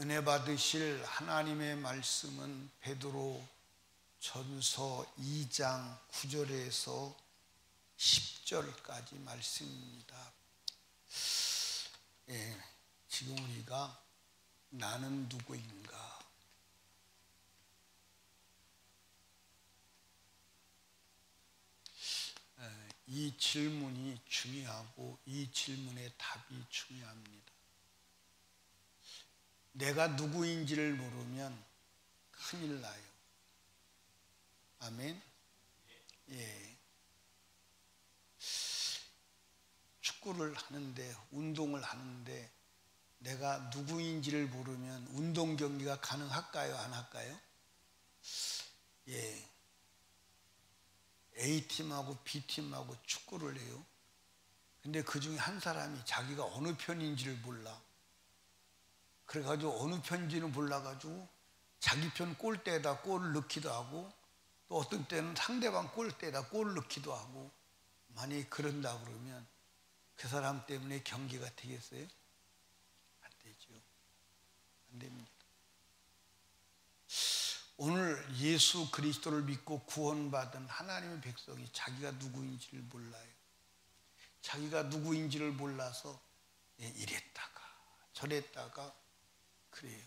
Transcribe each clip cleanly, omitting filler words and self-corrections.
은혜 받으실 하나님의 말씀은 베드로 전서 2장 9절에서 10절까지 말씀입니다. 지금 우리가 나는 누구인가? 이 질문이 중요하고 이 질문의 답이 중요합니다. 내가 누구인지를 모르면 큰일 나요. 아멘. 축구를 하는데, 운동을 하는데 내가 누구인지를 모르면 운동 경기가 가능할까요? 안 할까요? A팀하고 B팀하고 축구를 해요. 근데 그 중에 한 사람이 자기가 어느 편인지를 몰라. 그래가지고 어느 편인지는 몰라가지고 자기 편 골대에다 골을 넣기도 하고, 또 어떤 때는 상대방 골대에다 골을 넣기도 하고. 만약에 그런다 그러면 그 사람 때문에 경기가 되겠어요? 안 되죠. 안 됩니다. 오늘 예수 그리스도를 믿고 구원받은 하나님의 백성이 자기가 누구인지를 몰라요. 자기가 누구인지를 몰라서 이랬다가 저랬다가 그래요.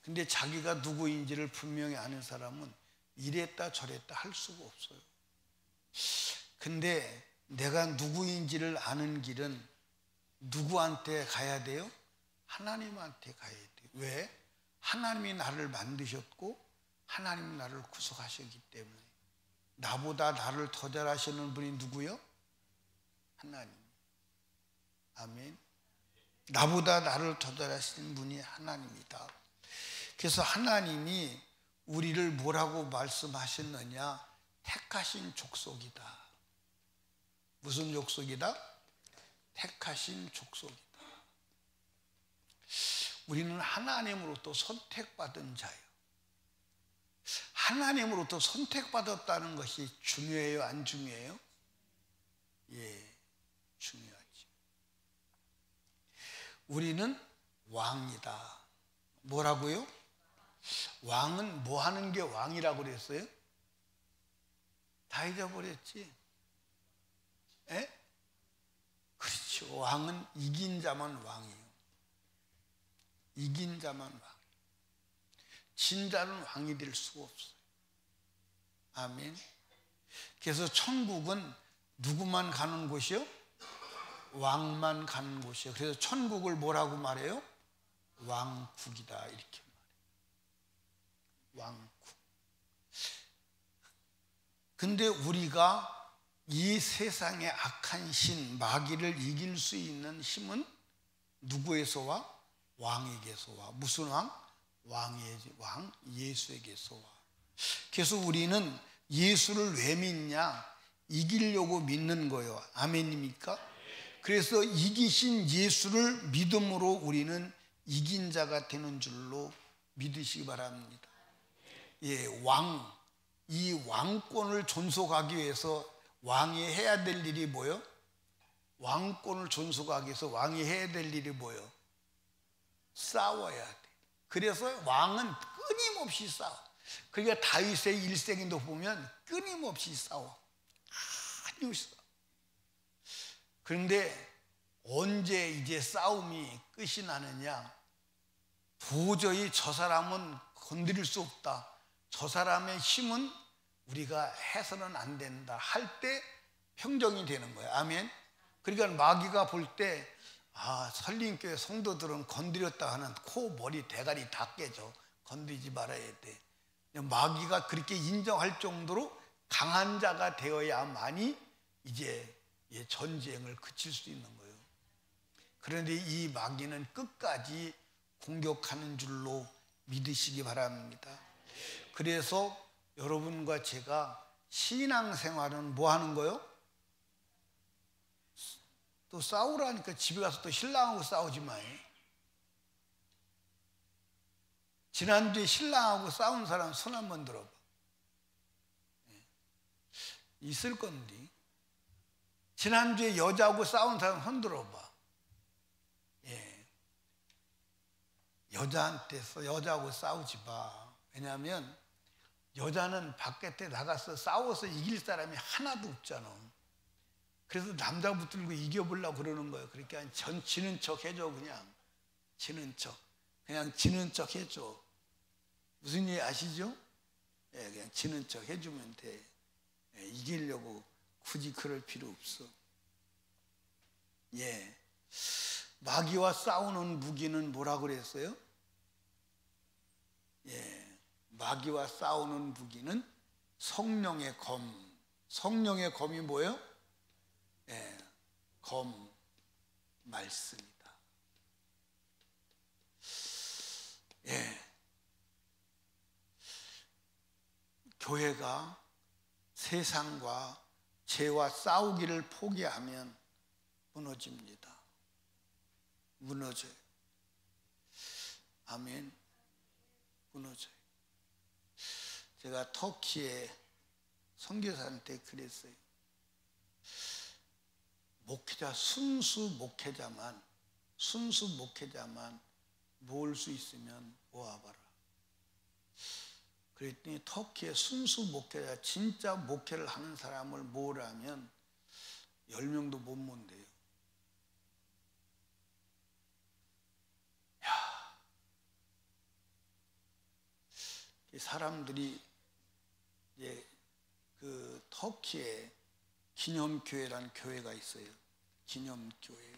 근데 자기가 누구인지를 분명히 아는 사람은 이랬다 저랬다 할 수가 없어요. 근데 내가 누구인지를 아는 길은 누구한테 가야 돼요? 하나님한테 가야 돼요. 왜? 하나님이 나를 만드셨고 하나님이 나를 구속하셨기 때문에. 나보다 나를 더 잘하시는 분이 누구요? 하나님. 아멘. 나보다 나를 더 잘하시는 분이 하나님이다. 그래서 하나님이 우리를 뭐라고 말씀하셨느냐? 택하신 족속이다. 무슨 족속이다? 택하신 족속이다. 우리는 하나님으로부터 선택받은 자예요. 하나님으로부터 선택받았다는 것이 중요해요? 안 중요해요? 중요하죠. 우리는 왕이다. 뭐라고요? 왕은 뭐 하는 게 왕이라고 그랬어요? 다 잊어버렸지? 그렇죠. 왕은 이긴 자만 왕이에요. 이긴 자만 왕. 진 자는 왕이 될 수가 없어요. 아멘. 그래서 천국은 누구만 가는 곳이요? 왕만 가는 곳이요. 그래서 천국을 뭐라고 말해요? 왕국이다 이렇게 말해요. 왕국. 근데 우리가 이 세상의 악한 신 마귀를 이길 수 있는 힘은 누구에서 와? 왕에게서 와. 무슨 왕? 왕의 왕 예수에게서 와. 그래서 우리는 예수를 왜 믿냐? 이기려고 믿는 거예요. 아멘입니까? 그래서 이기신 예수를 믿음으로 우리는 이긴 자가 되는 줄로 믿으시기 바랍니다. 왕, 이 왕권을 존속하기 위해서 왕이 해야 될 일이 뭐예요? 왕권을 존속하기 위해서 왕이 해야 될 일이 뭐예요? 싸워야 돼. 그래서 왕은 끊임없이 싸워. 그러니까 다윗의 일생인도 보면 끊임없이 싸워. 아주 싸워. 그런데 언제 이제 싸움이 끝이 나느냐? 도저히 저 사람은 건드릴 수 없다. 저 사람의 힘은 우리가 해서는 안 된다 할 때 평정이 되는 거예요. 아멘. 그러니까 마귀가 볼 때 설림교회 성도들은 건드렸다 하는 코, 머리, 대가리 다 깨져. 건드리지 말아야 돼. 마귀가 그렇게 인정할 정도로 강한 자가 되어야만이 이제 전쟁을 그칠 수 있는 거예요. 그런데 이 마귀는 끝까지 공격하는 줄로 믿으시기 바랍니다. 그래서 여러분과 제가 신앙생활은 뭐 하는 거요? 또 싸우라니까 집에 가서 또 신랑하고 싸우지 마요. 지난주에 신랑하고 싸운 사람 손 한번 들어봐. 있을 건데. 지난주에 여자하고 싸운 사람 손 들어봐. 여자하고 싸우지 마. 왜냐하면 여자는 바깥에 나가서 싸워서 이길 사람이 하나도 없잖아. 그래서 남자 붙들고 이겨보려고 그러는 거예요. 그러니까 지는 척 해줘. 그냥 지는 척 해줘. 무슨 얘기 아시죠? 예, 그냥 지는 척 해주면 돼. 예, 이기려고 굳이 그럴 필요 없어. 예, 마귀와 싸우는 무기는 뭐라고 그랬어요? 예, 마귀와 싸우는 무기는 성령의 검. 성령의 검이 뭐예요? 예, 검, 말씀이다. 예, 교회가 세상과 죄와 싸우기를 포기하면 무너집니다. 무너져요. 아멘. 무너져요. 제가 터키에 선교사한테 그랬어요. 목회자, 순수 목회자만 모을 수 있으면 모아봐라. 그랬더니 터키의 순수 목회자, 진짜 목회를 하는 사람을 모으라면 10명도 못 모은대요. 야, 사람들이 이제 그 터키에 기념교회라는 교회가 있어요. 기념교회.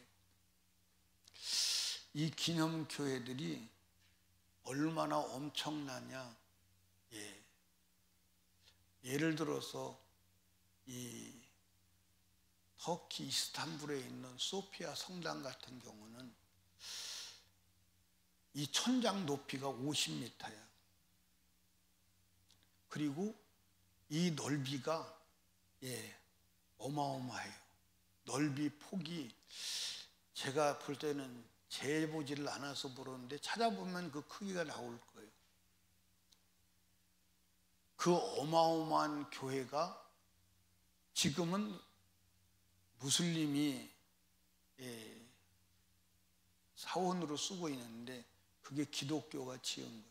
이 기념교회들이 얼마나 엄청나냐. 예. 예를 들어서 이 터키 이스탄불에 있는 소피아 성당 같은 경우는 이 천장 높이가 50m야. 그리고 이 넓이가 어마어마해요. 넓이 폭이 제가 볼 때는 재보지를 않아서 모르는데 찾아보면 그 크기가 나올 거예요. 그 어마어마한 교회가 지금은 무슬림이 사원으로 쓰고 있는데 그게 기독교가 지은 거예요.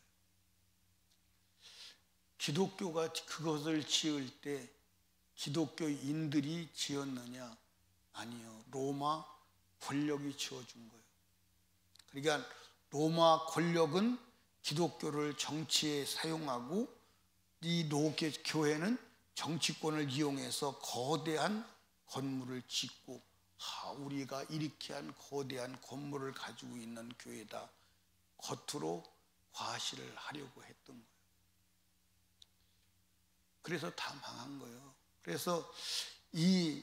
기독교가 그것을 지을 때 기독교인들이 지었느냐? 아니요. 로마 권력이 지어준 거예요. 그러니까 로마 권력은 기독교를 정치에 사용하고 이 교회는 정치권을 이용해서 거대한 건물을 짓고 우리가 이렇게 한 거대한 건물을 가지고 있는 교회다. 겉으로 과시를 하려고 했던 거예요. 그래서 다 망한 거예요. 그래서 이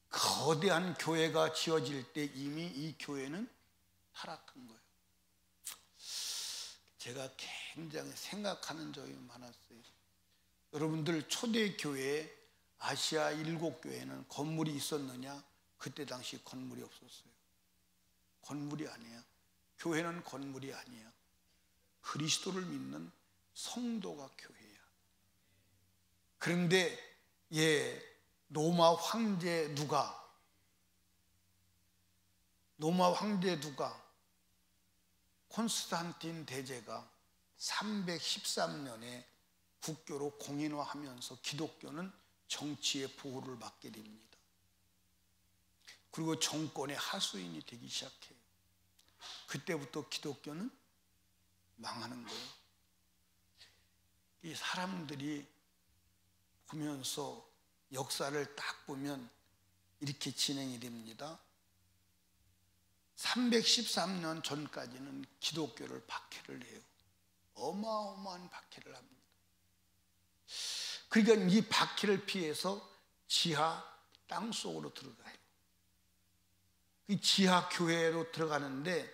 거대한 교회가 지어질 때 이미 이 교회는 타락한 거예요. 제가 굉장히 생각하는 점이 많았어요. 여러분들 초대교회에 아시아 7교회는 건물이 있었느냐? 그때 당시 건물이 없었어요. 건물이 아니야. 교회는 건물이 아니야. 그리스도를 믿는 성도가 교회야. 그런데 로마 황제 콘스탄틴 대제가 313년에 국교로 공인화하면서 기독교는 정치의 보호를 받게 됩니다. 그리고 정권의 하수인이 되기 시작해요. 그때부터 기독교는 망하는 거예요. 이 사람들이 보면서 역사를 딱 보면 이렇게 진행이 됩니다. 313년 전까지는 기독교를 박해를 해요. 어마어마한 박해를 합니다. 그러니까 이 박해를 피해서 지하 땅속으로 들어가요. 이 지하 교회로 들어가는데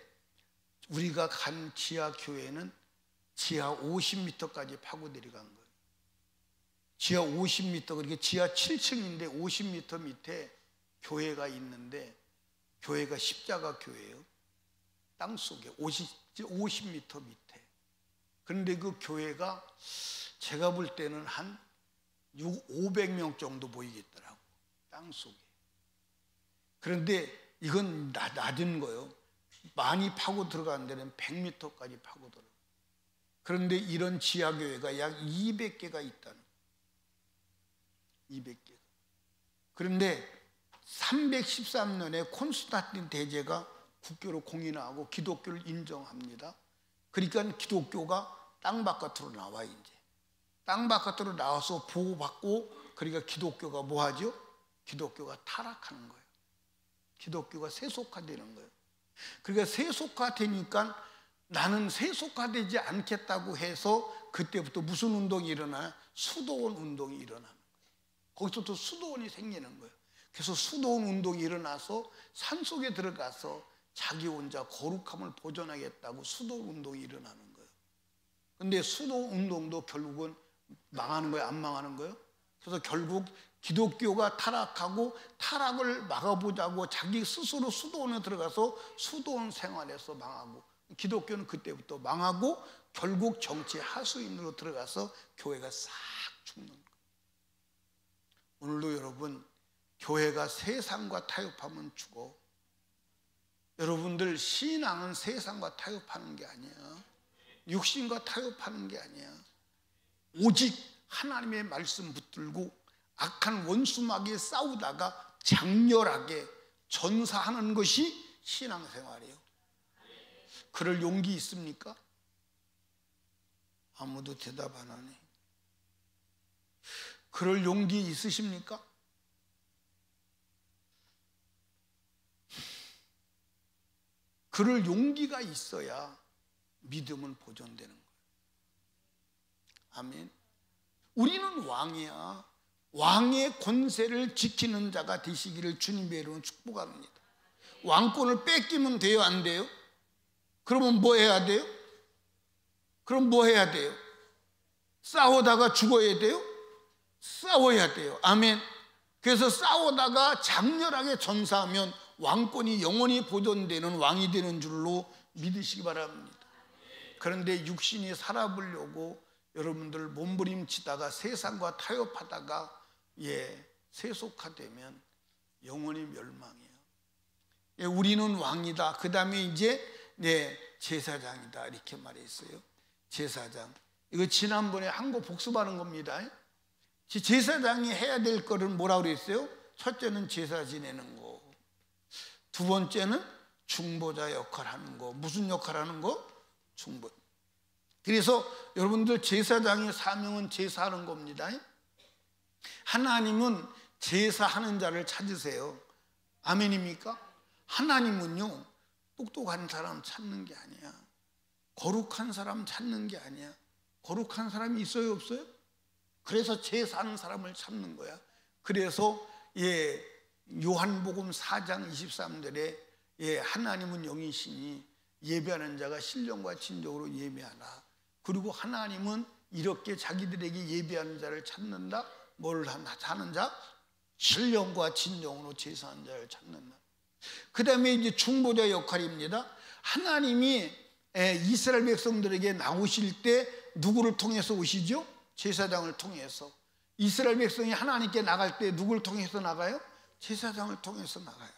우리가 간 지하 교회는 지하 50m까지 파고 내려간 거예요. 지하 50m, 그러니까 지하 7층인데 50m 밑에 교회가 있는데 교회가 십자가 교회예요. 땅속에 50m 밑에. 그런데 그 교회가 제가 볼 때는 한 500명 정도 보이겠더라고. 땅속에. 그런데 이건 낮은 거예요. 많이 파고 들어가는 데는 100m까지 파고 들어가요. 그런데 이런 지하교회가 약 200개가 있다는 거예요. 200개가. 그런데 313년에 콘스탄틴 대제가 국교로 공인하고 기독교를 인정합니다. 그러니까 기독교가 땅 바깥으로 나와. 이제 땅 바깥으로 나와서 보호받고, 그러니까 기독교가 뭐하죠? 기독교가 타락하는 거예요. 기독교가 세속화되는 거예요. 그러니까 세속화되니까 나는 세속화되지 않겠다고 해서 그때부터 무슨 운동이 일어나요? 수도원 운동이 일어나는 거예요. 거기서 또 수도원이 생기는 거예요. 그래서 수도원 운동이 일어나서 산속에 들어가서 자기 혼자 거룩함을 보존하겠다고 수도원 운동이 일어나는 거예요. 근데 수도원 운동도 결국은 망하는 거예요? 안 망하는 거예요? 그래서 결국 기독교가 타락하고 타락을 막아보자고 자기 스스로 수도원에 들어가서 수도원 생활에서 망하고, 기독교는 그때부터 망하고 결국 정치 하수인으로 들어가서 교회가 싹 죽는 거예요. 오늘도 여러분, 교회가 세상과 타협하면 죽어. 여러분들 신앙은 세상과 타협하는 게 아니야. 육신과 타협하는 게 아니야. 오직 하나님의 말씀 붙들고 악한 원수마귀에 싸우다가 장렬하게 전사하는 것이 신앙생활이에요. 그럴 용기 있습니까? 아무도 대답 안 하네. 그럴 용기 있으십니까? 그럴 용기가 있어야 믿음은 보존되는 거예요. 아멘. 우리는 왕이야. 왕의 권세를 지키는 자가 되시기를 주님의 이름으로 축복합니다. 왕권을 뺏기면 돼요, 안 돼요? 그러면 뭐 해야 돼요? 그럼 뭐 해야 돼요? 싸우다가 죽어야 돼요? 싸워야 돼요. 아멘. 그래서 싸우다가 장렬하게 전사하면 왕권이 영원히 보존되는 왕이 되는 줄로 믿으시기 바랍니다. 그런데 육신이 살아보려고 여러분들 몸부림치다가 세상과 타협하다가 세속화되면 영원히 멸망이에요. 우리는 왕이다. 그 다음에 이제 제사장이다, 이렇게 말했어요. 제사장. 이거 지난번에 한 거 복습하는 겁니다. 제사장이 해야 될 거를 뭐라고 그랬어요? 첫째는 제사 지내는 거, 두 번째는 중보자 역할 하는 거. 무슨 역할 하는 거? 중보. 그래서 여러분들 제사장의 사명은 제사하는 겁니다. 하나님은 제사하는 자를 찾으세요. 아멘입니까? 하나님은요, 똑똑한 사람 찾는 게 아니야. 거룩한 사람 찾는 게 아니야. 거룩한 사람이 있어요, 없어요? 그래서 제사하는 사람을 찾는 거야. 그래서 요한복음 4장 23절에 하나님은 영이시니 예배하는 자가 신령과 진정으로 예배하라. 그리고 하나님은 이렇게 자기들에게 예배하는 자를 찾는다. 뭘 하는 자? 신령과 진정으로 제사하는 자를 찾는다. 그 다음에 이제 중보자 역할입니다. 하나님이 이스라엘 백성들에게 나오실 때 누구를 통해서 오시죠? 제사장을 통해서. 이스라엘 백성이 하나님께 나갈 때 누구를 통해서 나가요? 제사장을 통해서 나가요.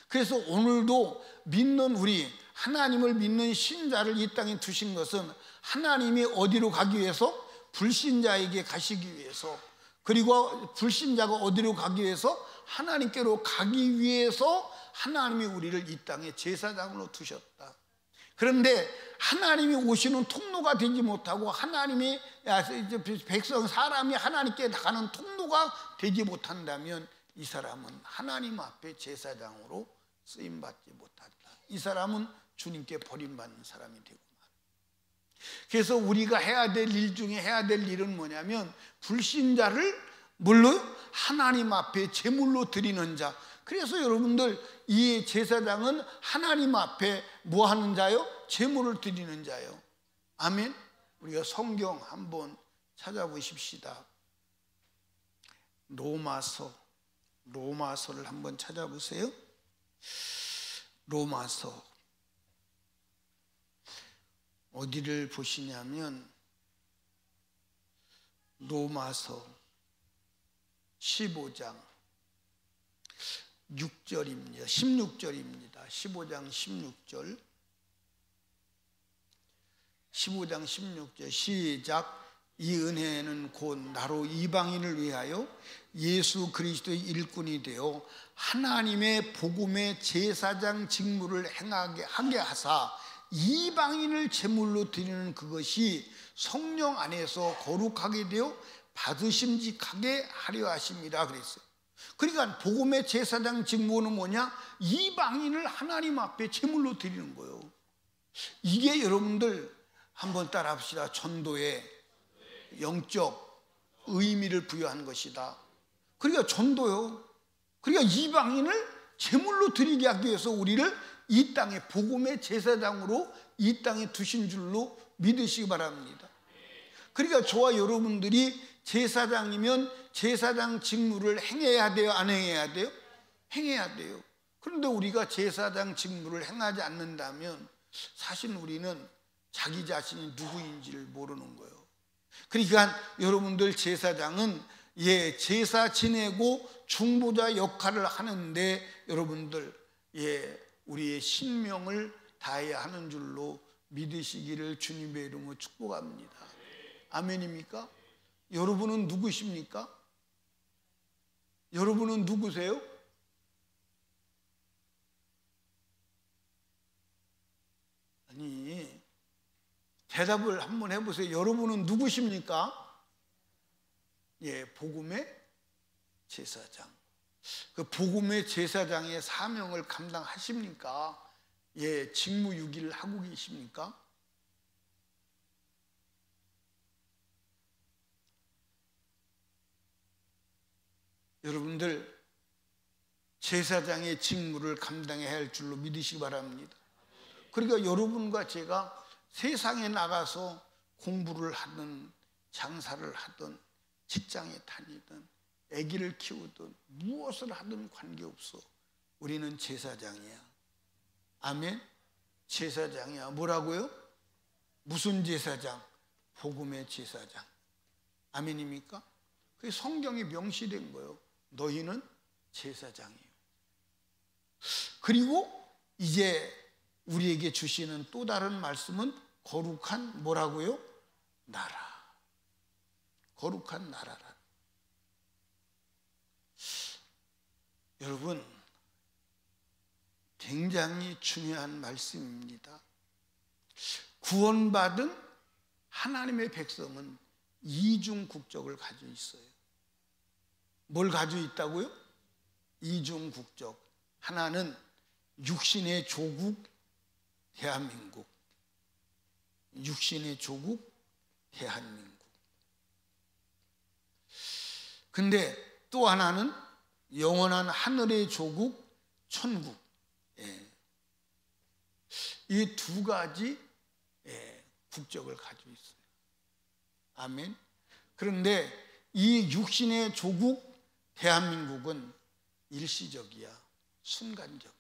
그래서 오늘도 믿는 우리 하나님을 믿는 신자를 이 땅에 두신 것은 하나님이 어디로 가기 위해서? 불신자에게 가시기 위해서. 그리고 불신자가 어디로 가기 위해서? 하나님께로 가기 위해서 하나님이 우리를 이 땅에 제사장으로 두셨다. 그런데 하나님이 오시는 통로가 되지 못하고 하나님이 백성 사람이 하나님께 나가는 통로가 되지 못한다면 이 사람은 하나님 앞에 제사장으로 쓰임받지 못한다. 이 사람은 주님께 버림받는 사람이 되고 말이야. 그래서 우리가 해야 될 일 중에 해야 될 일은 뭐냐면 불신자를 뭘로? 하나님 앞에 제물로 드리는 자. 그래서 여러분들 이 제사장은 하나님 앞에 뭐 하는 자요? 제물을 드리는 자요. 아멘. 우리가 성경 한번 찾아보십시다. 로마서를 한번 찾아보세요. 로마서 어디를 보시냐면 로마서 15장 6절입니다. 16절입니다. 15장 16절. 15장 16절 시작. 이 은혜는 곧 나로 이방인을 위하여 예수 그리스도의 일꾼이 되어 하나님의 복음의 제사장 직무를 행하게 하사 이방인을 제물로 드리는 그것이 성령 안에서 거룩하게 되어 받으심직하게 하려 하심이라 그랬어요. 그러니까 복음의 제사장 직무는 뭐냐? 이방인을 하나님 앞에 제물로 드리는 거예요. 이게 여러분들 한번 따라 합시다. 전도의 영적 의미를 부여한 것이다. 그러니까 전도요. 그러니까 이방인을 제물로 드리게 하기 위해서 우리를 이 땅에 복음의 제사장으로 이 땅에 두신 줄로 믿으시기 바랍니다. 그러니까 저와 여러분들이 제사장이면 제사장 직무를 행해야 돼요? 안 행해야 돼요? 행해야 돼요. 그런데 우리가 제사장 직무를 행하지 않는다면 사실 우리는 자기 자신이 누구인지를 모르는 거예요. 그러니까 여러분들 제사장은 제사 지내고 중보자 역할을 하는데 여러분들 우리의 신명을 다해야 하는 줄로 믿으시기를 주님의 이름으로 축복합니다. 아멘입니까? 여러분은 누구십니까? 여러분은 누구세요? 아니, 대답을 한번 해보세요. 여러분은 누구십니까? 복음의 제사장. 그 복음의 제사장의 사명을 감당하십니까? 직무유기를 하고 계십니까? 여러분들 제사장의 직무를 감당해야 할 줄로 믿으시기 바랍니다. 그러니까 여러분과 제가 세상에 나가서 공부를 하든 장사를 하든 직장에 다니든 아기를 키우든 무엇을 하든 관계없어. 우리는 제사장이야. 아멘. 제사장이야. 뭐라고요? 무슨 제사장? 복음의 제사장. 아멘입니까? 그게 성경에 명시된 거예요. 너희는 제사장이에요. 그리고 이제 우리에게 주시는 또 다른 말씀은 거룩한 뭐라고요? 나라. 거룩한 나라라. 여러분, 굉장히 중요한 말씀입니다. 구원받은 하나님의 백성은 이중 국적을 가지고 있어요. 뭘 가지고 있다고요? 이중 국적. 하나는 육신의 조국 대한민국. 육신의 조국 대한민국. 근데 또 하나는 영원한 하늘의 조국 천국. 이 두 가지 국적을 가지고 있어요. 아멘. 그런데 이 육신의 조국 대한민국은 일시적이야. 순간적이야.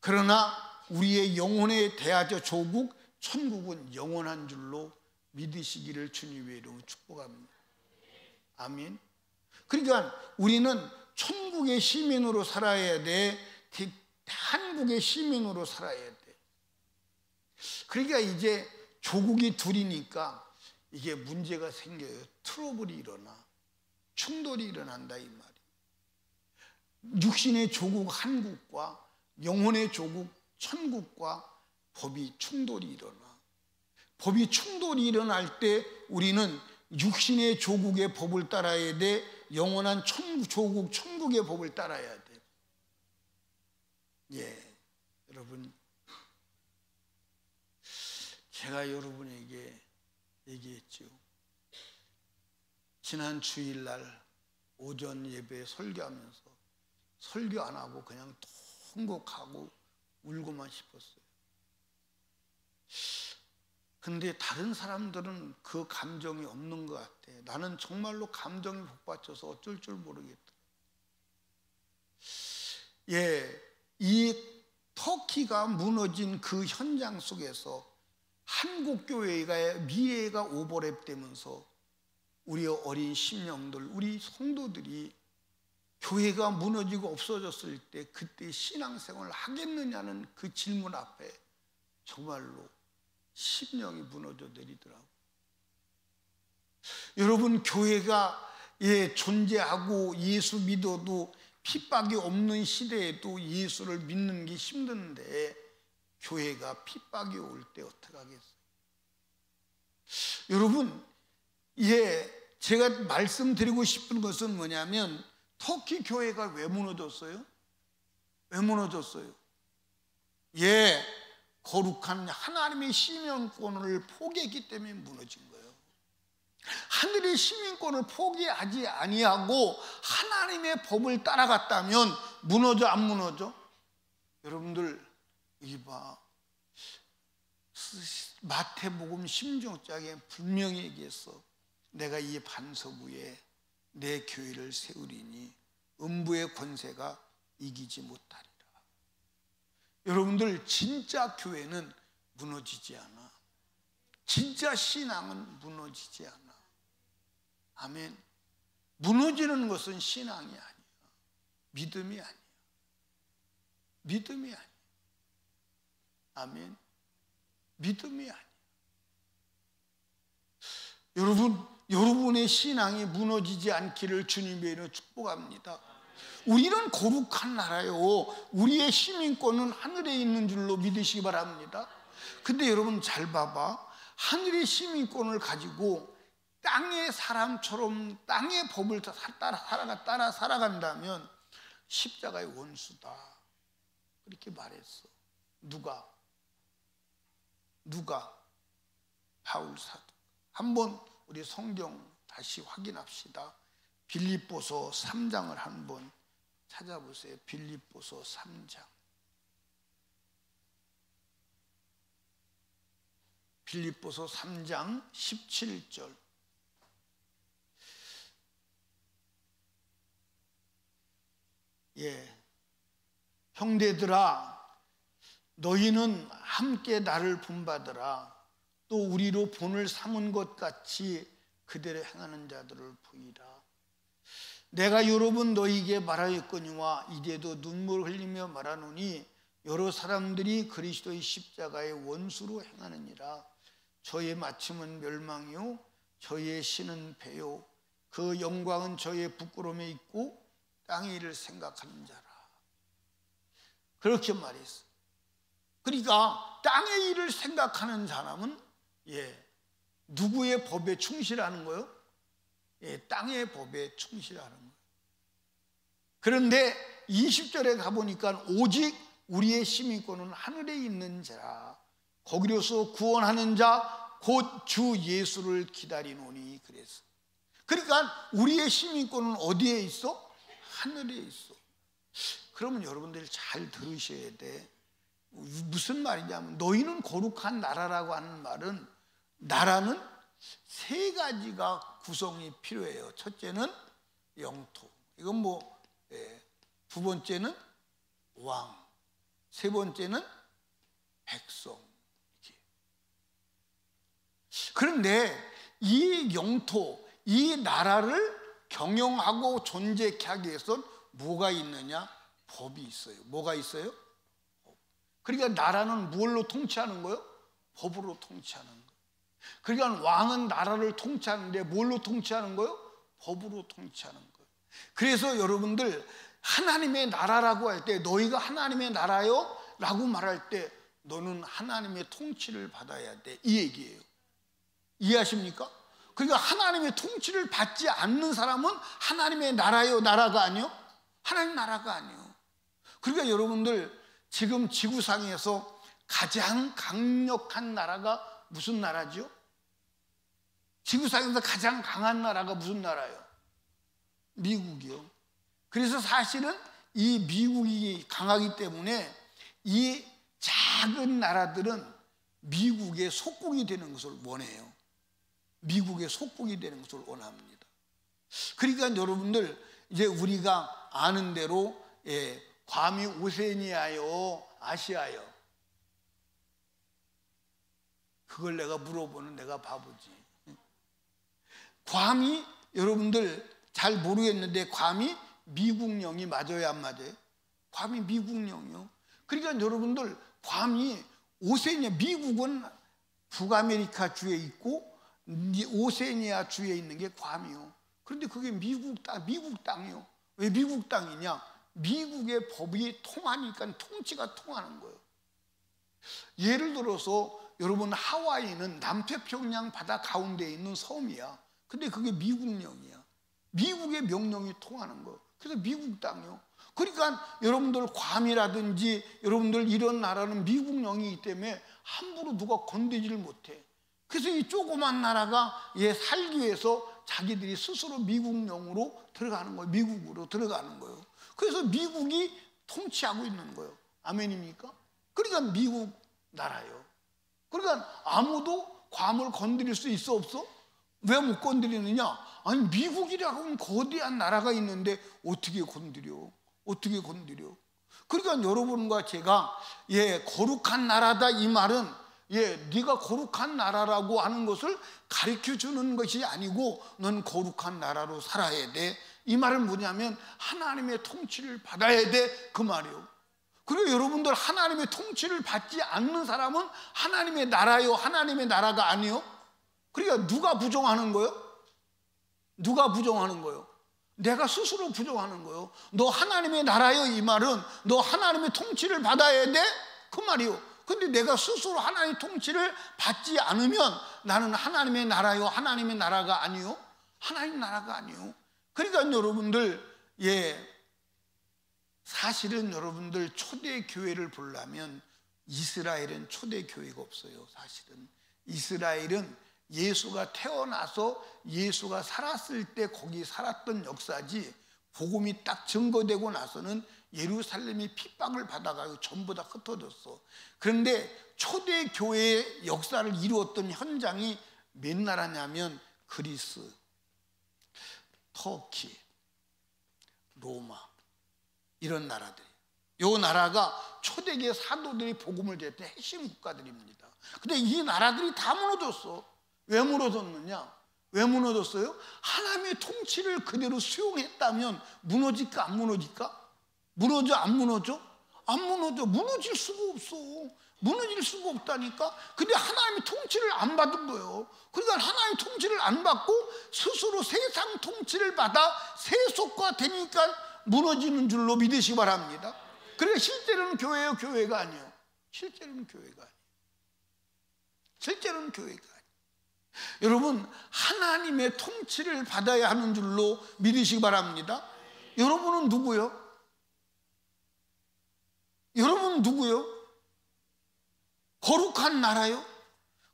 그러나 우리의 영혼의 대하저 조국 천국은 영원한 줄로 믿으시기를 주님의 이름으로 축복합니다. 아멘. 그러니까 우리는 천국의 시민으로 살아야 돼. 한국의 시민으로 살아야 돼. 그러니까 이제 조국이 둘이니까 이게 문제가 생겨요. 트러블이 일어나. 충돌이 일어난다 이 말이에요. 육신의 조국 한국과 영혼의 조국 천국과 법이 충돌이 일어나. 법이 충돌이 일어날 때 우리는 육신의 조국의 법을 따라야 돼. 영원한 조국 천국의 법을 따라야 돼. 여러분, 제가 여러분에게 얘기했죠. 지난 주일날 오전 예배 설교하면서 설교 안 하고 그냥 통곡하고 울고만 싶었어요. 근데 다른 사람들은 그 감정이 없는 것 같아. 나는 정말로 감정이 복받쳐서 어쩔 줄 모르겠다. 이 터키가 무너진 그 현장 속에서 한국교회가 미래가 오버랩되면서 우리 어린 심령들, 우리 성도들이 교회가 무너지고 없어졌을 때 그때 신앙생활을 하겠느냐는 그 질문 앞에 정말로 심령이 무너져 내리더라고요. 여러분, 교회가 존재하고 예수 믿어도 핍박이 없는 시대에도 예수를 믿는 게 힘든데 교회가 핍박이 올 때 어떡하겠어요? 여러분, 제가 말씀드리고 싶은 것은 뭐냐면, 터키 교회가 왜 무너졌어요? 왜 무너졌어요? 거룩한 하나님의 시민권을 포기했기 때문에 무너진 거예요. 하늘의 시민권을 포기하지 아니하고 하나님의 법을 따라갔다면 무너져, 안 무너져? 여러분들, 이 봐, 마태복음 16장에 분명히 얘기했어. 내가 이 반석 위에 내 교회를 세우리니 음부의 권세가 이기지 못하리라. 여러분들, 진짜 교회는 무너지지 않아. 진짜 신앙은 무너지지 않아. 아멘. 무너지는 것은 신앙이 아니야. 믿음이 아니야. 믿음이 아니야. 아멘. 믿음이 아니야. 여러분의 신앙이 무너지지 않기를 주님의 이름으로 축복합니다. 우리는 거룩한 나라요. 우리의 시민권은 하늘에 있는 줄로 믿으시기 바랍니다. 근데 여러분 잘 봐봐. 하늘의 시민권을 가지고 땅의 사람처럼 땅의 법을 따라 살아간다면 십자가의 원수다, 그렇게 말했어. 누가? 바울 사도. 한번 우리 성경 다시 확인합시다. 빌립보서 3장을 한번 찾아보세요. 빌립보서 3장. 빌립보서 3장 17절. 형제들아, 너희는 함께 나를 본받으라. 또 우리로 본을 삼은 것 같이 그대로 행하는 자들을 보이라. 내가 여러 번 너희에게 말하였거니와 이제도 눈물 흘리며 말하노니 여러 사람들이 그리스도의 십자가의 원수로 행하느니라. 저의 마침은 멸망이요 저의 신은 배요 그 영광은 저의 부끄러움에 있고 땅의 일을 생각하는 자라. 그렇게 말했어. 그러니까 땅의 일을 생각하는 사람은 누구의 법에 충실하는 거요? 땅의 법에 충실하는 거예요. 그런데 20절에 가보니까 오직 우리의 시민권은 하늘에 있는 자라. 거기로서 구원하는 자 곧 주 예수를 기다리노니 그랬어. 그러니까 우리의 시민권은 어디에 있어? 하늘에 있어. 그러면 여러분들이 잘 들으셔야 돼. 무슨 말이냐면, 너희는 거룩한 나라라고 하는 말은, 나라는 세 가지가 구성이 필요해요. 첫째는 영토, 이건 두 번째는 왕, 세 번째는 백성. 그런데 이 영토, 이 나라를 경영하고 존재케 하기 위해서는 뭐가 있느냐? 법이 있어요. 뭐가 있어요? 그러니까 나라는 뭘로 통치하는 거예요? 법으로 통치하는 거예요. 그러니까 왕은 나라를 통치하는데 뭘로 통치하는 거예요? 법으로 통치하는 거예요. 그래서 여러분들, 하나님의 나라라고 할 때, 너희가 하나님의 나라요? 라고 말할 때 너는 하나님의 통치를 받아야 돼, 이 얘기예요. 이해하십니까? 그러니까 하나님의 통치를 받지 않는 사람은 하나님의 나라요? 나라가 아니요? 하나님 나라가 아니요. 그러니까 여러분들, 지금 지구상에서 가장 강력한 나라가 무슨 나라죠? 지구상에서 가장 강한 나라가 무슨 나라예요? 미국이요. 그래서 사실은 이 미국이 강하기 때문에 이 작은 나라들은 미국의 속국이 되는 것을 원해요. 미국의 속국이 되는 것을 원합니다. 그러니까 여러분들, 이제 우리가 아는 대로 괌이 오세니아요, 아시아요? 그걸 내가 물어보는 내가 바보지. 괌이, 여러분들 잘 모르겠는데, 괌이 미국령이 맞아요, 안 맞아요? 괌이 미국령이요. 그러니까 여러분들, 괌이 오세니아, 미국은 북아메리카 주에 있고 오세니아 주에 있는 게 괌이요. 그런데 그게 미국 땅이요. 왜 미국 땅이냐? 미국의 법이 통하니까 통치가 통하는 거예요. 예를 들어서 여러분, 하와이는 남태평양 바다 가운데에 있는 섬이야. 근데 그게 미국령이야. 미국의 명령이 통하는 거예요. 그래서 미국 땅이요. 그러니까 여러분들 괌이라든지 여러분들 이런 나라는 미국령이기 때문에 함부로 누가 건드리지를 못해. 그래서 이 조그만 나라가 살기 위해서 자기들이 스스로 미국령으로 들어가는 거예요. 미국으로 들어가는 거예요. 그래서 미국이 통치하고 있는 거예요. 아멘입니까? 그러니까 미국 나라예요. 그러니까 아무도 괌을 건드릴 수 있어 없어? 왜 못 건드리느냐? 아니, 미국이라고 하면 거대한 나라가 있는데 어떻게 건드려? 어떻게 건드려? 그러니까 여러분과 제가 거룩한 나라다 이 말은 네가 거룩한 나라라고 하는 것을 가르쳐 주는 것이 아니고 넌 거룩한 나라로 살아야 돼. 이 말은 뭐냐면 하나님의 통치를 받아야 돼, 그 말이에요. 그리고 여러분들 하나님의 통치를 받지 않는 사람은 하나님의 나라요, 하나님의 나라가 아니요. 그러니까 누가 부정하는 거예요? 누가 부정하는 거예요? 내가 스스로 부정하는 거예요. 너 하나님의 나라요 이 말은 너 하나님의 통치를 받아야 돼, 그 말이요. 근데 내가 스스로 하나님의 통치를 받지 않으면 나는 하나님의 나라요, 하나님의 나라가 아니요. 하나님 나라가 아니요. 그러니까 여러분들 사실은 여러분들 초대교회를 보려면 이스라엘은 초대교회가 없어요. 사실은 이스라엘은 예수가 태어나서 예수가 살았을 때 거기 살았던 역사지, 복음이 딱 증거되고 나서는 예루살렘이 핍박을 받아가지고 전부 다 흩어졌어. 그런데 초대교회의 역사를 이루었던 현장이 몇 나라냐면 그리스, 터키, 로마, 이런 나라들이. 이 나라가 초대교회 사도들이 복음을 전했던 핵심 국가들입니다. 근데 이 나라들이 다 무너졌어. 왜 무너졌느냐? 왜 무너졌어요? 하나님의 통치를 그대로 수용했다면 무너질까 안 무너질까? 무너져 안 무너져? 안 무너져. 무너질 수가 없어. 무너질 수가 없다니까. 근데 하나님의 통치를 안 받은 거예요. 그러니까 하나님의 통치를 안 받고 스스로 세상 통치를 받아 세속화 되니까 무너지는 줄로 믿으시기 바랍니다. 그러니까 실제로는 교회예요, 교회가 아니에요. 실제로는 교회가 아니에요. 실제로는 교회가 아니에요. 여러분, 하나님의 통치를 받아야 하는 줄로 믿으시기 바랍니다. 여러분은 누구요? 여러분은 누구요? 거룩한 나라요?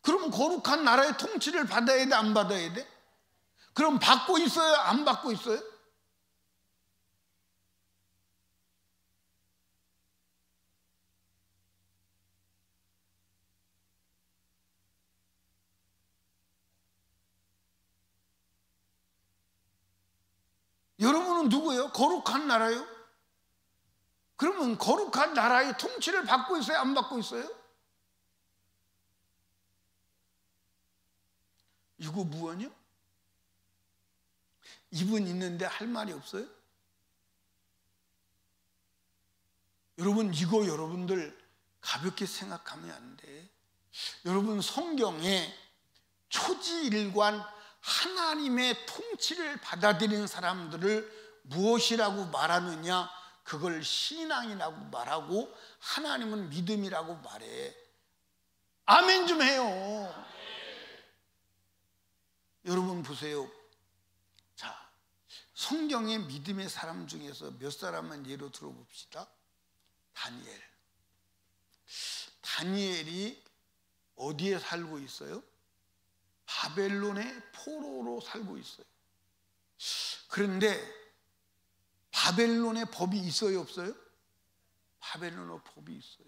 그러면 거룩한 나라의 통치를 받아야 돼, 안 받아야 돼? 그럼 받고 있어요, 안 받고 있어요? 여러분은 누구예요? 거룩한 나라요? 그러면 거룩한 나라의 통치를 받고 있어요, 안 받고 있어요? 이거 무엇이요? 입은 있는데 할 말이 없어요? 여러분, 이거 여러분들 가볍게 생각하면 안 돼. 여러분, 성경에 초지일관 하나님의 통치를 받아들이는 사람들을 무엇이라고 말하느냐? 그걸 신앙이라고 말하고 하나님은 믿음이라고 말해. 아멘 좀 해요. 여러분 보세요. 자, 성경의 믿음의 사람 중에서 몇 사람만 예로 들어봅시다. 다니엘. 다니엘이 어디에 살고 있어요? 바벨론의 포로로 살고 있어요. 그런데 바벨론의 법이 있어요, 없어요? 바벨론의 법이 있어요.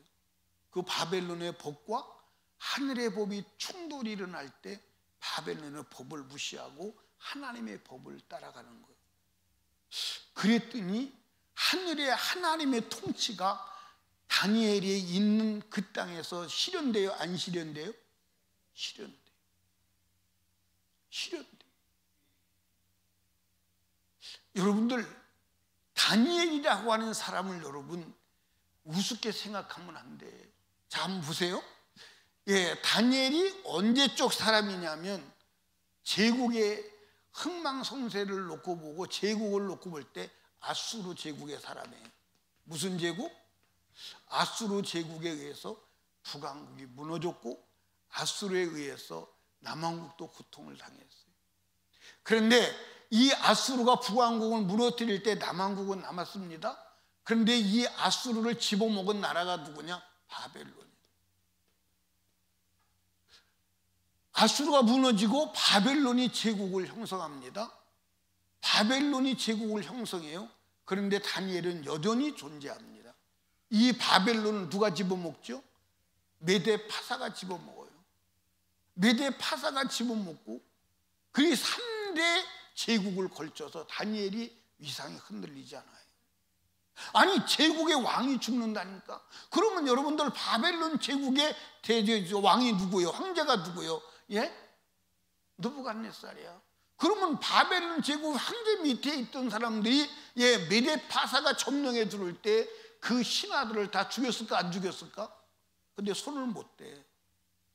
그 바벨론의 법과 하늘의 법이 충돌이 일어날 때 바벨론의 법을 무시하고 하나님의 법을 따라가는 거예요. 그랬더니 하늘의 하나님의 통치가 다니엘이 있는 그 땅에서 실현돼요, 안 실현돼요? 실현돼요. 실현돼요. 여러분들, 다니엘이라고 하는 사람을 여러분 우습게 생각하면 안 돼. 자, 한번 보세요. 다니엘이 언제적 사람이냐면 제국의 흥망성쇠를 놓고 보고 제국을 놓고 볼 때 아수르 제국의 사람이에요. 무슨 제국? 아수르 제국에 의해서 북왕국이 무너졌고 아수르에 의해서 남왕국도 고통을 당했어요. 그런데 이 아수르가 북왕국을 무너뜨릴 때 남왕국은 남았습니다. 그런데 이 아수르를 집어먹은 나라가 누구냐? 바벨론이에요. 아수르가 무너지고 바벨론이 제국을 형성합니다. 바벨론이 제국을 형성해요. 그런데 다니엘은 여전히 존재합니다. 이 바벨론을 누가 집어먹죠? 메데 파사가 집어먹어요. 메데 파사가 집어먹고 그 3대 제국을 걸쳐서 다니엘이 위상이 흔들리지 않아요. 아니 제국의 왕이 죽는다니까. 그러면 여러분들 바벨론 제국의 왕이 누구예요? 황제가 누구예요? 느부갓네살이야. 그러면 바벨론 제국 황제 밑에 있던 사람들이 메데 파사가 점령해 들어올 때 그 신하들을 다 죽였을까 안 죽였을까? 근데 손을 못 대.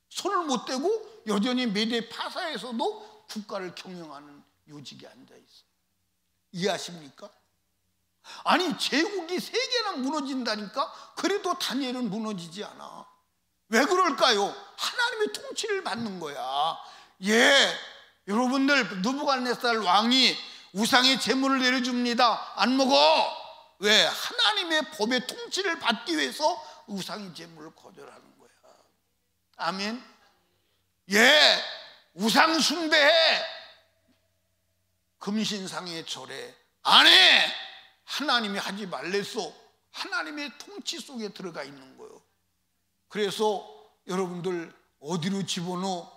손을 못 대고 여전히 메데 파사에서도 국가를 경영하는 요직에 앉아 있어요. 이해하십니까? 아니 제국이 3개나 무너진다니까. 그래도 다니엘은 무너지지 않아. 왜 그럴까요? 하나님의 통치를 받는 거야. 여러분들 느부갓네살 왕이 우상의 제물을 내려줍니다. 안 먹어. 왜? 하나님의 법의 통치를 받기 위해서 우상의 제물을 거절하는 거야. 아멘. 우상 숭배해. 금신상에 절해. 안 해. 하나님이 하지 말랬어. 하나님의 통치 속에 들어가 있는 거예요. 그래서 여러분들 어디로 집어넣어?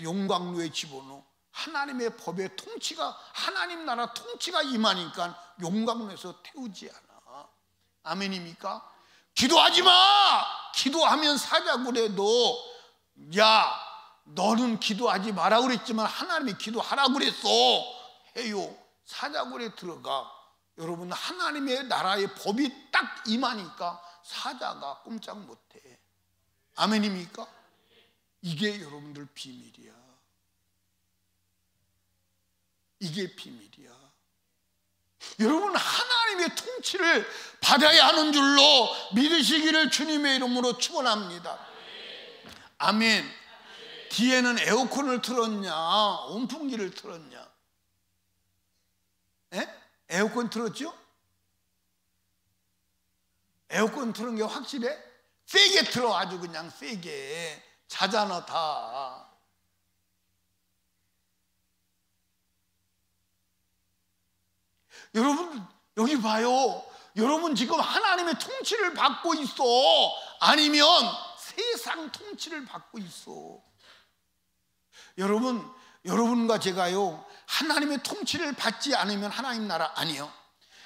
용광로에 집어넣어. 하나님의 법의 통치가, 하나님 나라 통치가 임하니까 용광로에서 태우지 않아. 아멘입니까? 기도하지 마. 기도하면 사자고 그래도 너는 기도하지 마라 그랬지만 하나님이 기도하라 그랬어. 해요. 사자굴에 들어가. 여러분 하나님의 나라의 법이 딱 임하니까 사자가 꼼짝 못해. 아멘입니까? 이게 여러분들 비밀이야. 이게 비밀이야. 여러분 하나님의 통치를 받아야 하는 줄로 믿으시기를 주님의 이름으로 축원합니다. 아멘. 뒤에는 에어컨을 틀었냐 온풍기를 틀었냐? 에어컨 틀었죠? 에어컨 틀은 게 확실해? 세게 틀어. 아주 그냥 세게. 자잖아 다. 여러분 여기 봐요. 여러분 지금 하나님의 통치를 받고 있어? 아니면 세상 통치를 받고 있어? 여러분과 제가요 하나님의 통치를 받지 않으면 하나님 나라 아니에요.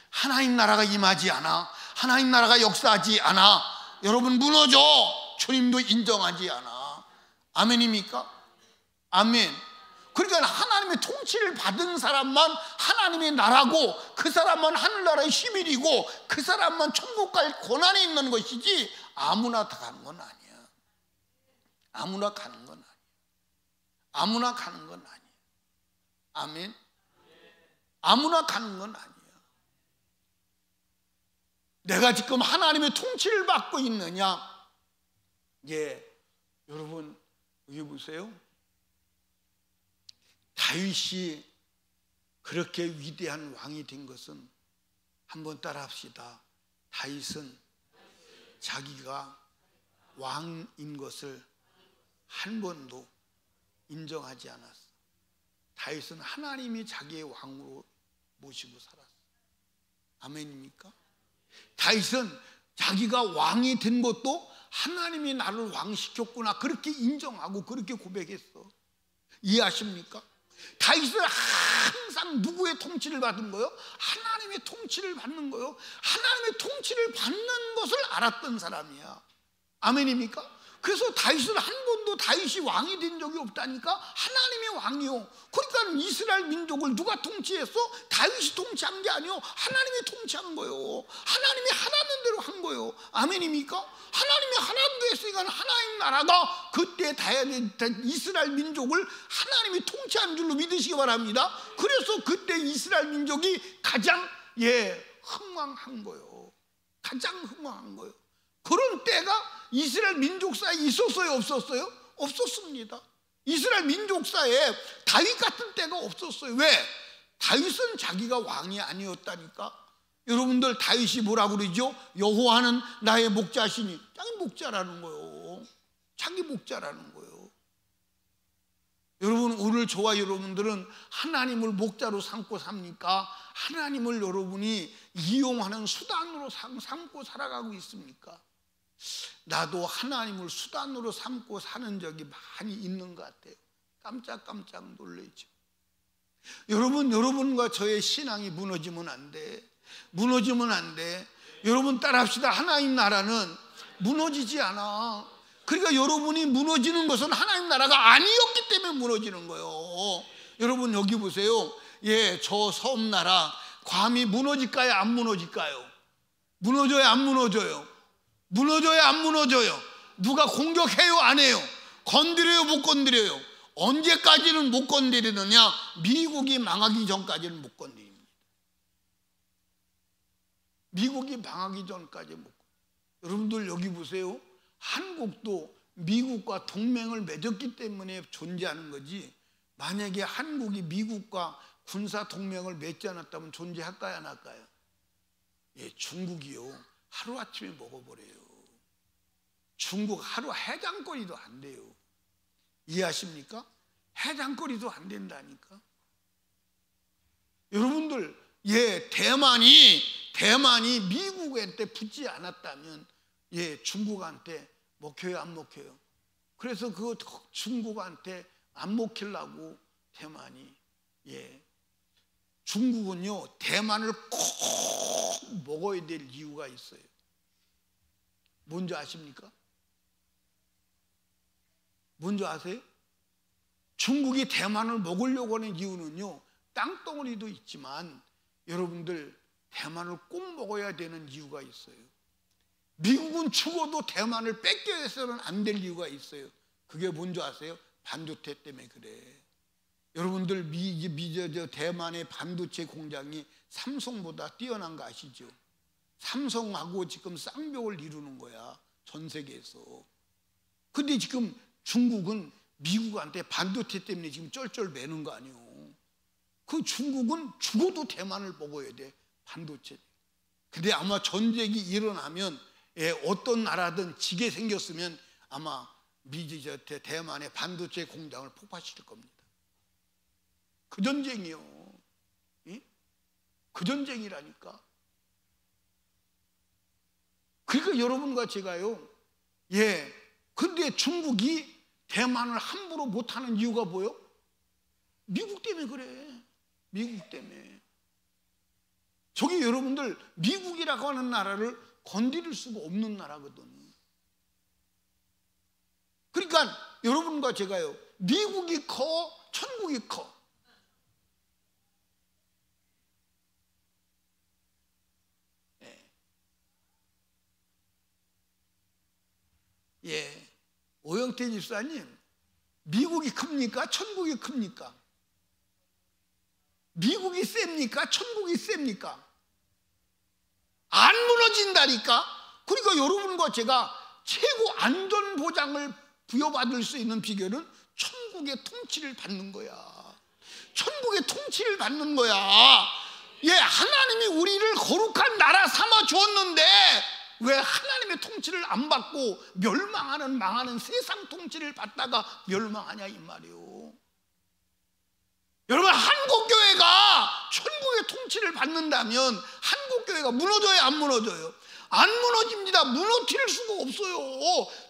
하나님 나라가 임하지 않아. 하나님 나라가 역사하지 않아. 여러분 무너져. 주님도 인정하지 않아. 아멘입니까? 아멘. 그러니까 하나님의 통치를 받은 사람만 하나님의 나라고, 그 사람만 하늘나라의 시민이고, 그 사람만 천국 갈 권한이 있는 것이지 아무나 다 가는 건 아니야. 아무나 가는 건 아니야. 아무나 가는 건 아니야. 아멘. 아무나 가는 건 아니야. 내가 지금 하나님의 통치를 받고 있느냐? 여러분 여기 보세요. 다윗이 그렇게 위대한 왕이 된 것은 한번 따라합시다. 다윗은 자기가 왕인 것을 한 번도 인정하지 않았어. 다윗은 하나님이 자기의 왕으로 모시고 살았어. 아멘입니까? 다윗은 자기가 왕이 된 것도 하나님이 나를 왕시켰구나 그렇게 인정하고 그렇게 고백했어. 이해하십니까? 다윗은 항상 누구의 통치를 받은 거요? 하나님의 통치를 받는 거요. 하나님의 통치를 받는 것을 알았던 사람이야. 아멘입니까? 그래서 다윗은 한 번도 다윗이 왕이 된 적이 없다니까. 하나님이 왕이요. 그러니까 이스라엘 민족을 누가 통치했어? 다윗이 통치한 게 아니요, 하나님이 통치한 거예요. 하나님이 하라는 대로 한 거예요. 아멘입니까? 하나님이 하라는 대로 했으니까 하나님 나라가 그때 이스라엘 민족을 하나님이 통치한 줄로 믿으시기 바랍니다. 그래서 그때 이스라엘 민족이 가장 흥왕한 거예요. 가장 흥왕한 거예요. 그런 때가 이스라엘 민족사에 있었어요, 없었어요? 없었습니다. 이스라엘 민족사에 다윗 같은 때가 없었어요. 왜? 다윗은 자기가 왕이 아니었다니까. 여러분들, 다윗이 뭐라고 그러죠? 여호와는 나의 목자시니. 자기 목자라는 거예요. 자기 목자라는 거예요. 여러분, 오늘 저와 여러분들은 하나님을 목자로 삼고 삽니까? 하나님을 여러분이 이용하는 수단으로 삼고 살아가고 있습니까? 나도 하나님을 수단으로 삼고 사는 적이 많이 있는 것 같아요. 깜짝깜짝 놀라죠. 여러분과 저의 신앙이 무너지면 안 돼. 무너지면 안 돼. 여러분 따라합시다. 하나님 나라는 무너지지 않아. 그러니까 여러분이 무너지는 것은 하나님 나라가 아니었기 때문에 무너지는 거예요. 여러분 여기 보세요. 저 섬나라 괌이 무너질까요? 안 무너질까요? 무너져요? 안 무너져요? 무너져요? 안 무너져요? 누가 공격해요? 안 해요? 건드려요? 못 건드려요? 언제까지는 못 건드리느냐? 미국이 망하기 전까지는 못 건드립니다. 미국이 망하기 전까지 못 건드립니다. 여러분들 여기 보세요. 한국도 미국과 동맹을 맺었기 때문에 존재하는 거지, 만약에 한국이 미국과 군사 동맹을 맺지 않았다면 존재할까요? 안 할까요? 중국이요, 하루아침에 먹어버려요. 중국 하루 해장거리도 안 돼요. 이해하십니까? 해장거리도 안 된다니까. 여러분들, 대만이 미국한테 붙지 않았다면 중국한테 먹혀요, 안 먹혀요? 그래서 그 중국한테 안 먹히려고 대만이 중국은요 대만을 꼭 먹어야 될 이유가 있어요. 뭔지 아십니까? 뭔지 아세요? 중국이 대만을 먹으려고 하는 이유는요, 땅덩어리도 있지만 여러분들, 대만을 꼭 먹어야 되는 이유가 있어요. 미국은 죽어도 대만을 뺏겨서는 안 될 이유가 있어요. 그게 뭔지 아세요? 반도체 때문에 그래. 여러분들 대만의 반도체 공장이 삼성보다 뛰어난 거 아시죠? 삼성하고 지금 쌍벽을 이루는 거야, 전 세계에서. 근데 지금 중국은 미국한테 반도체 때문에 지금 쩔쩔 매는 거 아니에요. 그 중국은 죽어도 대만을 먹어야 돼, 반도체. 근데 아마 전쟁이 일어나면 어떤 나라든 지게 생겼으면 아마 대만의 반도체 공장을 폭파시킬 겁니다. 그 전쟁이요. 그 전쟁이라니까. 그러니까 여러분과 제가요, 근데 중국이 대만을 함부로 못하는 이유가 뭐예요? 미국 때문에 그래. 미국 때문에. 저기 여러분들, 미국이라고 하는 나라를 건드릴 수가 없는 나라거든. 그러니까 여러분과 제가요, 미국이 커, 천국이 커. 오영태 집사님, 미국이 큽니까? 천국이 큽니까? 미국이 셉니까? 천국이 셉니까? 안 무너진다니까. 그러니까 여러분과 제가 최고 안전보장을 부여받을 수 있는 비결은 천국의 통치를 받는 거야. 천국의 통치를 받는 거야. 하나님이 우리를 거룩한 나라 삼아 주었는데 왜 하나님의 통치를 안 받고 망하는 세상 통치를 받다가 멸망하냐 이 말이에요. 여러분, 한국교회가 천국의 통치를 받는다면 한국교회가 무너져요, 안 무너져요? 안 무너집니다. 무너뜨릴 수가 없어요.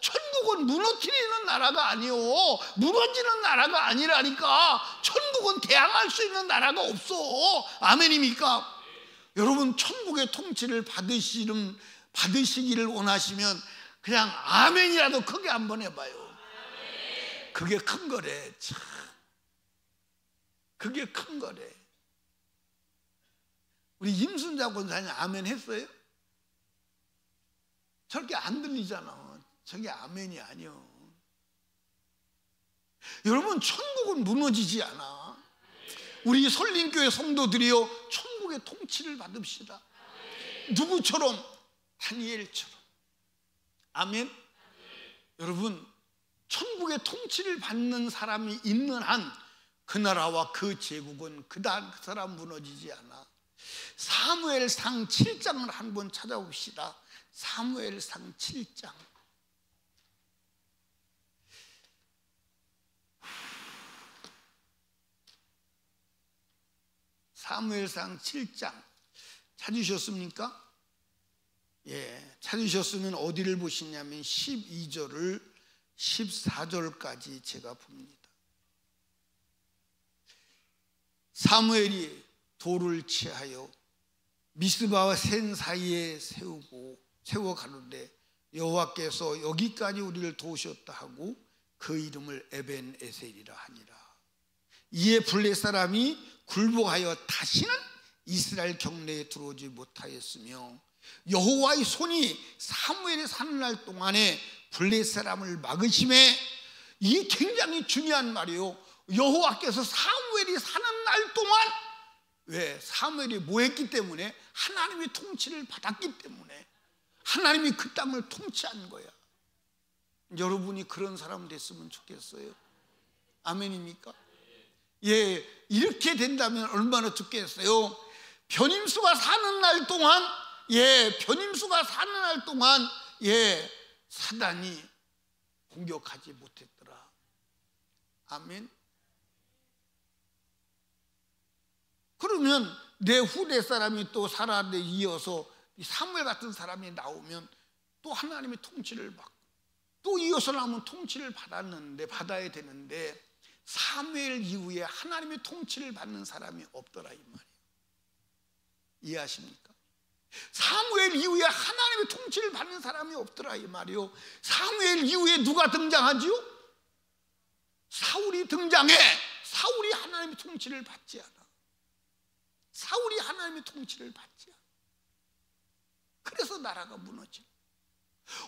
천국은 무너뜨리는 나라가 아니에요. 무너지는 나라가 아니라니까. 천국은 대항할 수 있는 나라가 없어. 아멘입니까? 여러분, 천국의 통치를 받으시기를 원하시면 그냥 아멘이라도 크게 한번 해봐요. 그게 큰 거래. 참. 그게 큰 거래. 우리 임순자 권사님 아멘 했어요? 저렇게 안 들리잖아. 저게 아멘이 아니요. 여러분, 천국은 무너지지 않아. 우리 설림교회 성도들이요, 천국의 통치를 받읍시다. 누구처럼? 다니엘처럼. 아멘. 여러분, 천국의 통치를 받는 사람이 있는 한 그 나라와 그 제국은 그 사람 무너지지 않아. 사무엘상 7장을 한번 찾아봅시다. 사무엘상 7장. 사무엘상 7장 찾으셨습니까? 예, 찾으셨으면 어디를 보시냐면 12절을 14절까지 제가 봅니다. 사무엘이 돌을 취하여 미스바와 센 사이에 세워 가는데 여호와께서 여기까지 우리를 도우셨다 하고 그 이름을 에벤에셀이라 하니라. 이에 블레 사람이 굴복하여 다시는 이스라엘 경내에 들어오지 못하였으며 여호와의 손이 사무엘이 사는 날 동안에 블레 사람을 막으심에, 이게 굉장히 중요한 말이에요. 여호와께서 사무엘이 사는 날 동안, 왜? 사무엘이 뭐 했기 때문에? 하나님의 통치를 받았기 때문에 하나님이 그 땅을 통치한 거야. 여러분이 그런 사람 됐으면 좋겠어요. 아멘입니까? 예, 이렇게 된다면 얼마나 좋겠어요. 변임수가 사는 날 동안, 예, 변임수가 사는 날 동안, 예, 사단이 공격하지 못했더라. 아멘. 그러면 내 후대 사람이 또 살아내 이어서 사무엘 같은 사람이 나오면 또 하나님의 통치를 받고 또 이어서 나오면 통치를 받아야 되는데 사무엘 이후에 하나님의 통치를 받는 사람이 없더라 이 말이에요. 이해하십니까? 사무엘 이후에 하나님의 통치를 받는 사람이 없더라 이 말이에요. 사무엘 이후에 누가 등장하지요? 사울이 등장해. 사울이 하나님의 통치를 받지 않아. 사울이 하나님의 통치를 받지 않아. 그래서 나라가 무너져.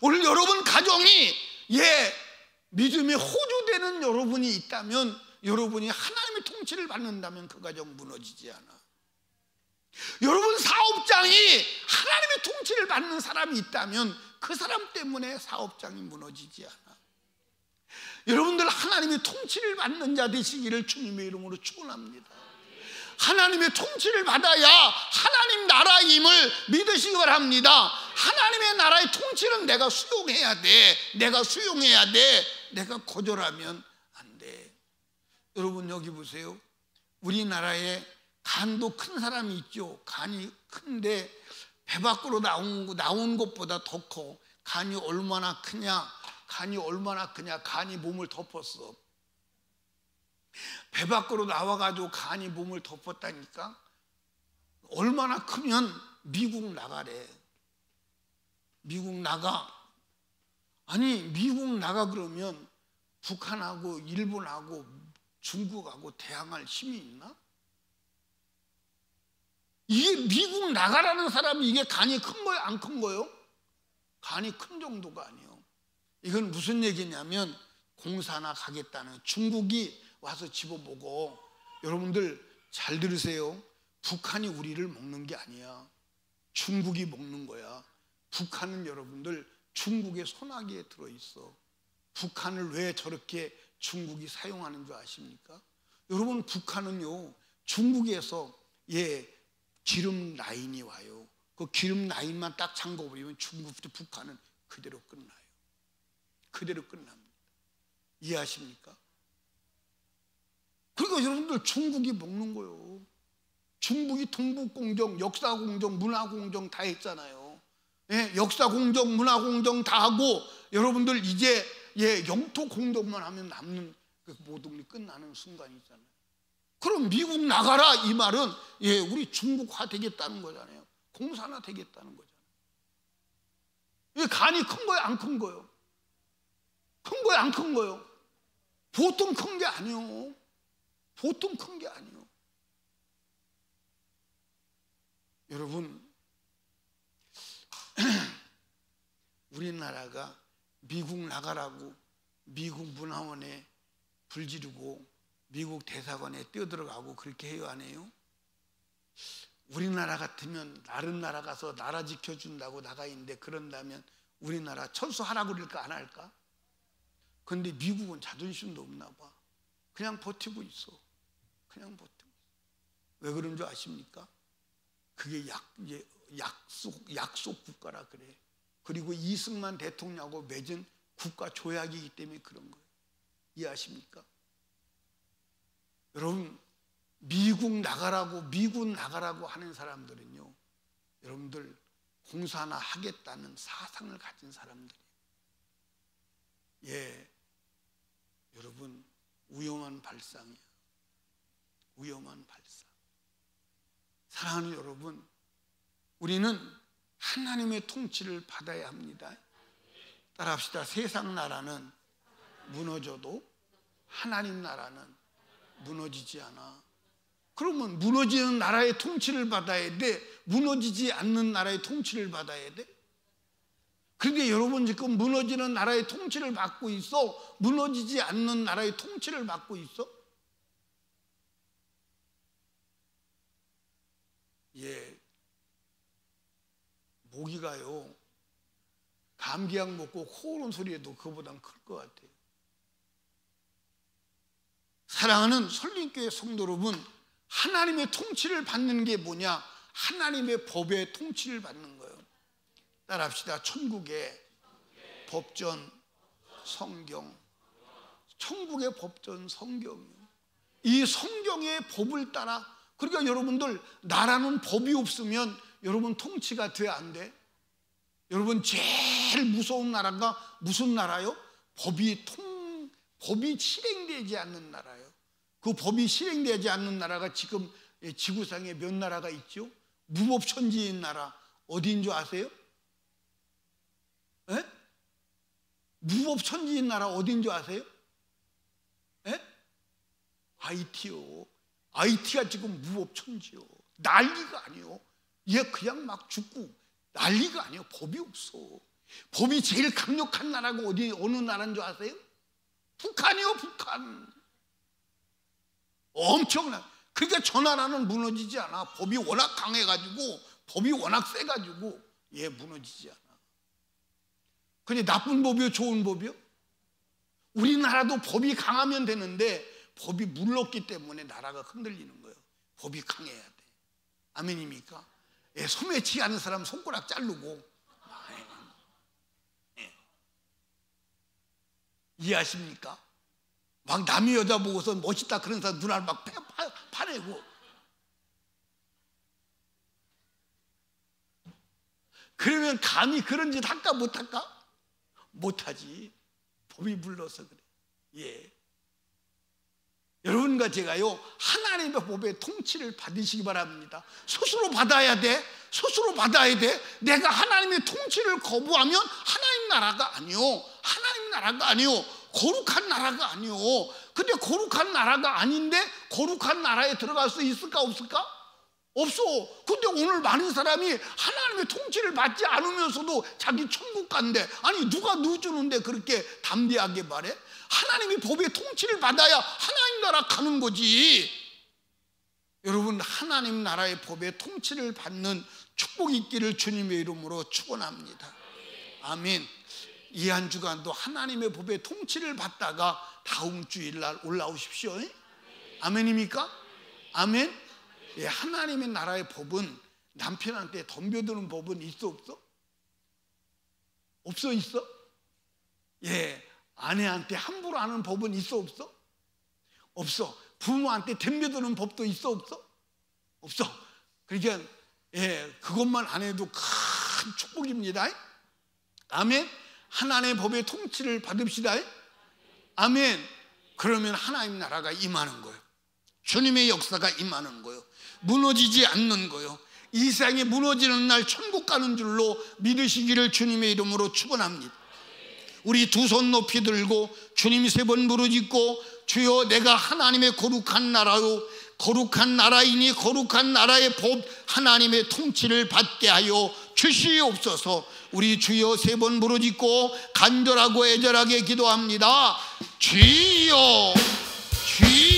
오늘 여러분 가정이, 예, 믿음의 호주되는 여러분이 있다면, 여러분이 하나님의 통치를 받는다면 그 가정 무너지지 않아. 여러분 사업장이 하나님의 통치를 받는 사람이 있다면 그 사람 때문에 사업장이 무너지지 않아. 여러분들 하나님의 통치를 받는 자 되시기를 주님의 이름으로 축원합니다. 하나님의 통치를 받아야 하나님 나라임을 믿으시기 바랍니다. 하나님의 나라의 통치는 내가 수용해야 돼. 내가 수용해야 돼. 내가 거절하면 안 돼. 여러분 여기 보세요. 우리나라에 간도 큰 사람이 있죠. 간이 큰데 배 밖으로 나온 것보다 더 커. 간이 얼마나 크냐? 간이 얼마나 크냐? 간이 몸을 덮었어. 배 밖으로 나와가지고 간이 몸을 덮었다니까. 얼마나 크면 미국 나가래. 미국 나가. 아니 미국 나가 그러면 북한하고 일본하고 중국하고 대항할 힘이 있나? 이게 미국 나가라는 사람이 이게 간이 큰 거예요? 안 큰 거예요? 간이 큰 정도가 아니에요. 이건 무슨 얘기냐면 공사나 가겠다는, 중국이 와서 집어보고, 여러분들 잘 들으세요. 북한이 우리를 먹는 게 아니야. 중국이 먹는 거야. 북한은 여러분들 중국의 소나기에 들어있어. 북한을 왜 저렇게 중국이 사용하는 줄 아십니까? 여러분 북한은요 중국에서 기름 라인이 와요. 그 기름 라인만 딱 잠궈버리면 중국부터 북한은 그대로 끝나요. 그대로 끝납니다. 이해하십니까? 그러니까 여러분들 중국이 먹는 거예요. 중국이 동북공정, 역사공정, 문화공정 다 했잖아요. 역사공정, 문화공정 다 하고 여러분들 이제 영토공정만 하면 남는 그 모든 게 끝나는 순간이잖아요. 그럼 미국 나가라 이 말은 우리 중국화 되겠다는 거잖아요. 공산화 되겠다는 거잖아요. 이 간이 큰 거예요, 안 큰 거예요? 큰 거예요, 안 큰 거예요? 보통 큰 게 아니에요. 보통 큰 게 아니에요. 여러분, 우리나라가 미국 나가라고 미국 문화원에 불지르고 미국 대사관에 뛰어들어가고 그렇게 해요, 안 해요? 우리나라 같으면 다른 나라 가서 나라 지켜준다고 나가 있는데 그런다면 우리나라 철수하라고 그럴까 안 할까? 그런데 미국은 자존심도 없나 봐. 그냥 버티고 있어. 그냥 버티고 있어. 왜 그런 줄 아십니까? 그게 약속 국가라 그래. 그리고 이승만 대통령하고 맺은 국가 조약이기 때문에 그런 거예요. 이해하십니까? 여러분, 미국 나가라고 하는 사람들은요, 여러분들 공사나 하겠다는 사상을 가진 사람들이에요. 예, 여러분, 위험한 발상이에요. 위험한 발상. 사랑하는 여러분, 우리는 하나님의 통치를 받아야 합니다. 따라합시다. 세상 나라는 무너져도 하나님 나라는 무너지지 않아. 그러면 무너지는 나라의 통치를 받아야 돼? 무너지지 않는 나라의 통치를 받아야 돼? 그런데 여러분 지금 무너지는 나라의 통치를 받고 있어? 무너지지 않는 나라의 통치를 받고 있어? 예, 모기가요, 감기약 먹고 코 오는 소리에도 그거보단 클 것 같아요. 사랑하는 설림교회 성도 여러분, 하나님의 통치를 받는 게 뭐냐? 하나님의 법의 통치를 받는 거예요. 따라합시다. 천국의 법전 성경. 천국의 법전 성경이요. 이 성경의 법을 따라, 그러니까 여러분들 나라는 법이 없으면 여러분 통치가 돼, 안 돼? 여러분 제일 무서운 나라가 무슨 나라요? 법이 실행되지 않는 나라예요. 그 법이 실행되지 않는 나라가 지금 지구상에 몇 나라가 있죠? 무법천지인 나라 어디인 줄 아세요? 에? 무법천지인 나라 어디인 줄 아세요? 에? 하이티요. 하이티가 지금 무법천지요. 난리가 아니요. 얘 그냥 막 죽고 난리가 아니에요. 법이 없어. 법이 제일 강력한 나라가 어느 나라인 줄 아세요? 북한이요, 북한. 엄청나. 그러니까 저 나라는 무너지지 않아. 법이 워낙 강해가지고, 법이 워낙 세가지고 얘 무너지지 않아. 근데 나쁜 법이요, 좋은 법이요? 우리나라도 법이 강하면 되는데 법이 물렀기 때문에 나라가 흔들리는 거예요. 법이 강해야 돼. 아멘입니까? 예, 소매치기 하는 사람 손가락 자르고. 예. 이해하십니까? 막 남의 여자 보고서 멋있다 그런 사람 눈알 막 파내고. 그러면 감히 그런 짓 할까 못할까? 못하지. 법이 불러서 그래. 예. 여러분과 제가요, 하나님의 법의 통치를 받으시기 바랍니다. 스스로 받아야 돼. 스스로 받아야 돼. 내가 하나님의 통치를 거부하면 하나님 나라가 아니요. 하나님 나라가 아니요. 거룩한 나라가 아니요. 근데 거룩한 나라가 아닌데 거룩한 나라에 들어갈 수 있을까 없을까? 없어. 근데 오늘 많은 사람이 하나님의 통치를 받지 않으면서도 자기 천국 간대. 아니 누가 누주는데 그렇게 담대하게 말해? 하나님의 법의 통치를 받아야 하나님 나라 가는 거지. 여러분, 하나님 나라의 법의 통치를 받는 축복이 있기를 주님의 이름으로 축원합니다. 아멘. 이 한 주간도 하나님의 법의 통치를 받다가 다음 주일날 올라오십시오. 아멘입니까? 아멘. 예, 하나님의 나라의 법은 남편한테 덤벼드는 법은 있어 없어? 없어 있어? 예, 아내한테 함부로 하는 법은 있어 없어? 없어. 부모한테 덤벼드는 법도 있어 없어? 없어. 그러니까 예, 그것만 안 해도 큰 축복입니다. 아멘. 하나님의 법의 통치를 받읍시다. 아멘. 그러면 하나님 나라가 임하는 거예요. 주님의 역사가 임하는 거예요. 무너지지 않는 거예요. 이 세상이 무너지는 날 천국 가는 줄로 믿으시기를 주님의 이름으로 축원합니다. 우리 두 손 높이 들고 주님 3번 부르짖고 주여 내가 하나님의 거룩한 나라요 거룩한 나라이니 거룩한 나라의 법 하나님의 통치를 받게 하여 주시옵소서. 우리 주여 3번 부르짖고 간절하고 애절하게 기도합니다. 주여 주여